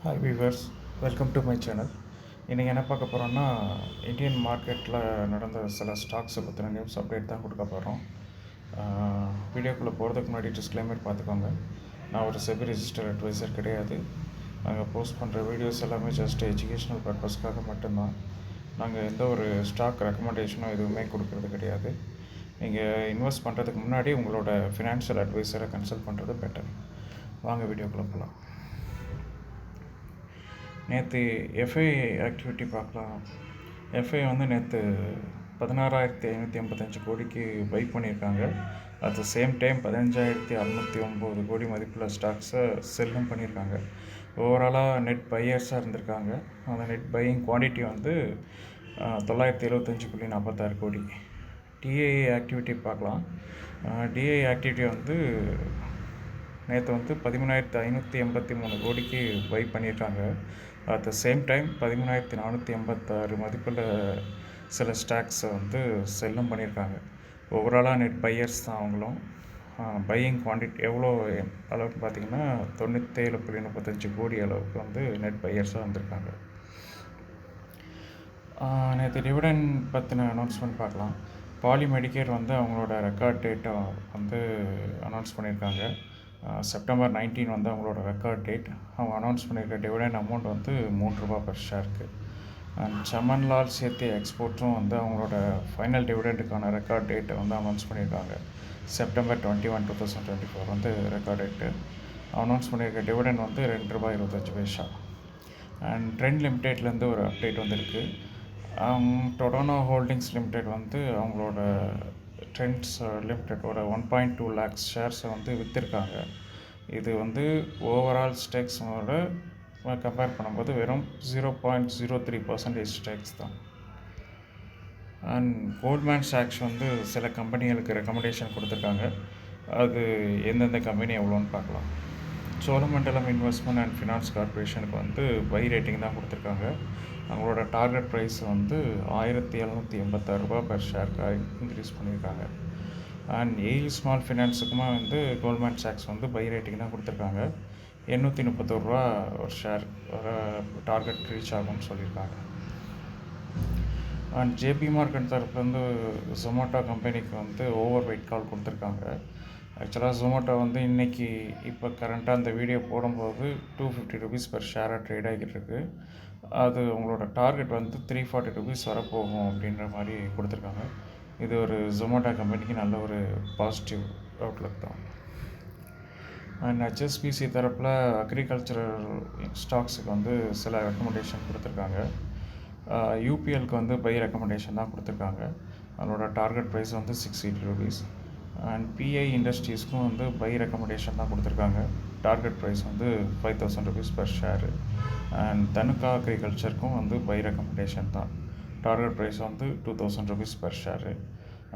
Hi viewers, welcome to my channel. இன்றைக்கி என்ன பார்க்க போகிறோன்னா, இந்தியன் மார்க்கெட்டில் நடந்த சில ஸ்டாக்ஸை பற்றின நியூஸ் அப்டேட் தான் கொடுக்க போகிறோம். வீடியோக்குள்ளே போகிறதுக்கு முன்னாடி டிஸ்க்ளைமர் பார்த்துக்கோங்க. நான் ஒரு செபி ரெஜிஸ்டர் அட்வைசர் கிடையாது. நாங்கள் போஸ்ட் பண்ணுற வீடியோஸ் எல்லாமே ஜஸ்ட் எஜுகேஷ்னல் பர்பஸ்க்காக மட்டும்தான். நாங்கள் எந்த ஒரு ஸ்டாக் ரெக்கமெண்டேஷனும் எதுவுமே கொடுக்கறது கிடையாது. நீங்கள் இன்வெஸ்ட் பண்ணுறதுக்கு முன்னாடி உங்களோட ஃபினான்ஷியல் அட்வைசரை கன்சல்ட் பண்ணுறது பெட்டர். வாங்க வீடியோக்குள்ளே போகலாம். நேற்று எஃப்ஐ ஆக்டிவிட்டி பார்க்கலாம். எஃப்ஐ வந்து நேற்று 16,585 கோடிக்கு பை பண்ணியிருக்காங்க. அட் த சேம் டைம் 15,609 கோடி மதிப்புள்ள ஸ்டாக்ஸை செல்லும் பண்ணியிருக்காங்க. ஓவராலாக நெட் பையர்ஸாக இருந்திருக்காங்க. அந்த நெட் பையிங் குவான்டிட்டி வந்து 975.46 கோடி. டிஐ ஆக்டிவிட்டி பார்க்கலாம். டிஐ ஆக்டிவிட்டி வந்து நேற்று வந்து 13,583 கோடிக்கு பை பண்ணியிருக்காங்க. அட் த சேம் டைம் 13,486 மதிப்பில் சில ஸ்டாக்ஸை வந்து செல்லும் பண்ணியிருக்காங்க. ஓவராலாக நெட் பையர்ஸ் தான் அவங்களும். பையிங் குவான்டிட்டி எவ்வளோ அளவுக்கு பார்த்திங்கன்னா 97.35 கோடி அளவுக்கு வந்து நெட் பையர்ஸாக வந்திருக்காங்க. நேற்று டிவிடெண்ட் பற்றின அனௌன்ஸ்மெண்ட் பார்க்கலாம். பாலி மெடிக்கேர் வந்து அவங்களோட ரெக்கார்ட் டேட்டை வந்து அனௌன்ஸ் பண்ணியிருக்காங்க. செப்டம்பர் 19 வந்து அவங்களோட ரெக்கார்ட் டேட். அவங்க அனௌன்ஸ் பண்ணியிருக்க டிவிடெண்ட் அமௌண்ட் வந்து ₹3 பெர் ஷேருக்கு. அண்ட் சமன்லால் சேத்தி எக்ஸ்போர்ட்ஸும் வந்து அவங்களோட ஃபைனல் டிவிடெண்ட்டுக்கான ரெக்கார்ட் டேட்டை வந்து அனௌன்ஸ் பண்ணியிருக்காங்க. செப்டம்பர் 21, 2024 வந்து ரெக்கார்ட் டேட்டு. அனௌன்ஸ் பண்ணியிருக்க டிவிடெண்ட் வந்து ₹2.25. அண்ட் ட்ரெண்ட் லிமிடெட்லேருந்து ஒரு அப்டேட் வந்திருக்கு. டொடோனோ ஹோல்டிங்ஸ் லிமிடெட் வந்து அவங்களோட ட்ரெண்ட்ஸ் லிமிடெட்டோட 1.2 lakhs ஷேர்ஸை வந்து விற்றுருக்காங்க. இது வந்து ஓவரால் ஸ்டேக்ஸோட கம்பேர் பண்ணும்போது வெறும் 0.03% ஸ்டேக்ஸ் தான். அண்ட் கோல்ட்மேன் சாக்ஸ் வந்து சில கம்பெனிகளுக்கு ரெக்கமெண்டேஷன் கொடுத்துருக்காங்க. அது எந்தெந்த கம்பெனி எவ்வளோன்னு பார்க்கலாம். சோழமண்டலம் இன்வெஸ்ட்மெண்ட் அண்ட் ஃபினான்ஸ் கார்பரேஷனுக்கு வந்து பை ரேட்டிங் தான் கொடுத்துருக்காங்க. அவங்களோட டார்கெட் ப்ரைஸ் வந்து ₹1,786 பெர் ஷேருக்கு இன்க்ரீஸ் பண்ணியிருக்காங்க. அண்ட் ஏஇ ஸ்மால் ஃபினான்ஸுக்குமா வந்து கோல்ட்மேன் சாக்ஸ் வந்து பை ரேட்டிங் தான் கொடுத்துருக்காங்க. ₹831 ஒரு ஷேர் டார்கெட் ரீச் ஆகும்னு சொல்லியிருக்காங்க. அண்ட் ஜேபி மார்க்கெட் தரப்புலேருந்து ஜொமேட்டோ கம்பெனிக்கு வந்து ஓவர் வெயிட் கால் கொடுத்துருக்காங்க. ஆக்சுவலாக ஜொமேட்டோ வந்து இன்றைக்கி இப்போ கரண்ட்டாக அந்த வீடியோ போடும்போது ₹250 பெர் ஷேராக ட்ரேட் ஆகிட்டு இருக்கு. அது உங்களோட டார்கெட் வந்து ₹340 வரப்போகும் அப்படின்ற மாதிரி கொடுத்துருக்காங்க. இது ஒரு ஜொமேட்டோ கம்பெனிக்கு நல்ல ஒரு பாசிட்டிவ் அவுட்லுக் தான். அண்ட் ஹெச்எஸ்பிசி தரப்பில் அக்ரிகல்ச்சரல் ஸ்டாக்ஸுக்கு வந்து சில ரெக்கமெண்டேஷன் கொடுத்துருக்காங்க. யூபிஎல்க்கு வந்து பை ரெக்கமெண்டேஷன் தான் கொடுத்துருக்காங்க. அதோட டார்கெட் ப்ரைஸ் வந்து ₹680. அண்ட் பிஐ இண்டஸ்ட்ரீஸ்க்கும் வந்து பை ரெக்கமெண்டேஷன் தான் கொடுத்துருக்காங்க. டார்கெட் ப்ரைஸ் வந்து ₹5,000 பெர் ஷேரு. அண்ட் தனுக்கா அக்ரிகல்ச்சருக்கும் வந்து பை ரெக்கமெண்டேஷன் தான். டார்கெட் ப்ரைஸ் வந்து ₹2,000 per share.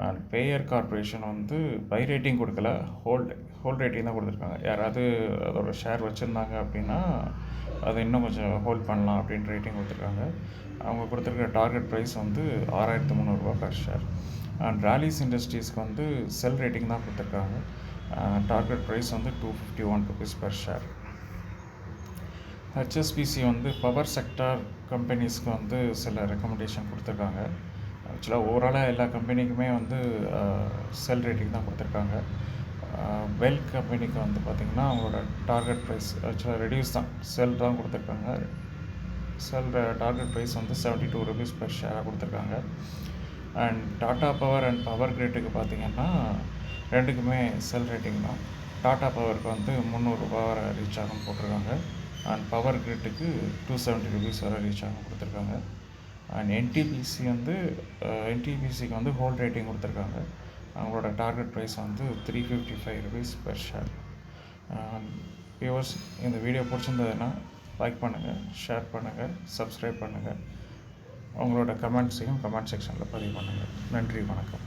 And Bayer corporation வந்து பை ரேட்டிங் கொடுக்கல, ஹோல்ட் ரேட்டிங் தான் கொடுத்துருக்காங்க. யாராவது அதோட ஷேர் வச்சுருந்தாங்க அப்படின்னா அதை இன்னும் கொஞ்சம் ஹோல்ட் பண்ணலாம் அப்படின்னு ரேட்டிங் கொடுத்துருக்காங்க. அவங்க கொடுத்துருக்க டார்கெட் ப்ரைஸ் வந்து ₹6,300 பெர் ஷேர். அண்ட் ராலிஸ் இண்டஸ்ட்ரீஸ்க்கு வந்து செல் ரேட்டிங் தான் கொடுத்துருக்காங்க. டார்கெட் ப்ரைஸ் வந்து ₹251 பெர் ஷேர். ஹெச்எஸ்பிசி வந்து பவர் செக்டார் கம்பெனிஸ்க்கு வந்து சில ரெக்கமெண்டேஷன் கொடுத்துருக்காங்க. ஆக்சுவலாக ஓவராலாக எல்லா கம்பெனிக்குமே வந்து செல் ரேட்டிங் தான் கொடுத்துருக்காங்க. வெல் கம்பெனிக்கு வந்து பார்த்திங்கன்னா அவங்களோட டார்கெட் ப்ரைஸ் ஆக்சுவலாக ரெடியூஸ் தான், செல் தான் கொடுத்துருக்காங்க. செல் டார்கெட் ப்ரைஸ் வந்து ₹72 பெர் ஷேராக கொடுத்துருக்காங்க. And Tata power and power கிரிட்டுக்கு பார்த்திங்கன்னா ரெண்டுக்குமே செல் ரேட்டிங் தான். டாட்டா பவருக்கு வந்து ₹300 வரை ரீச் ஆகும் போட்டிருக்காங்க. அண்ட் பவர் கிரிட்டுக்கு ₹270 வரை ரீச் ஆகும் கொடுத்துருக்காங்க. அண்ட் என்டிபிசிக்கு வந்து ஹோல்ட் ரேட்டிங் கொடுத்துருக்காங்க. அவங்களோட டார்கெட் ப்ரைஸ் வந்து ₹355 பெர் ஷேர். வியூவர்ஸ், இந்த வீடியோ பிடிச்சிருந்ததுன்னா லைக் பண்ணுங்கள், ஷேர் பண்ணுங்கள், சப்ஸ்கிரைப் பண்ணுங்கள். உங்களோட கமெண்ட்ஸையும் கமெண்ட் செக்ஷனில் பதிவு பண்ணுங்கள். நன்றி, வணக்கம்.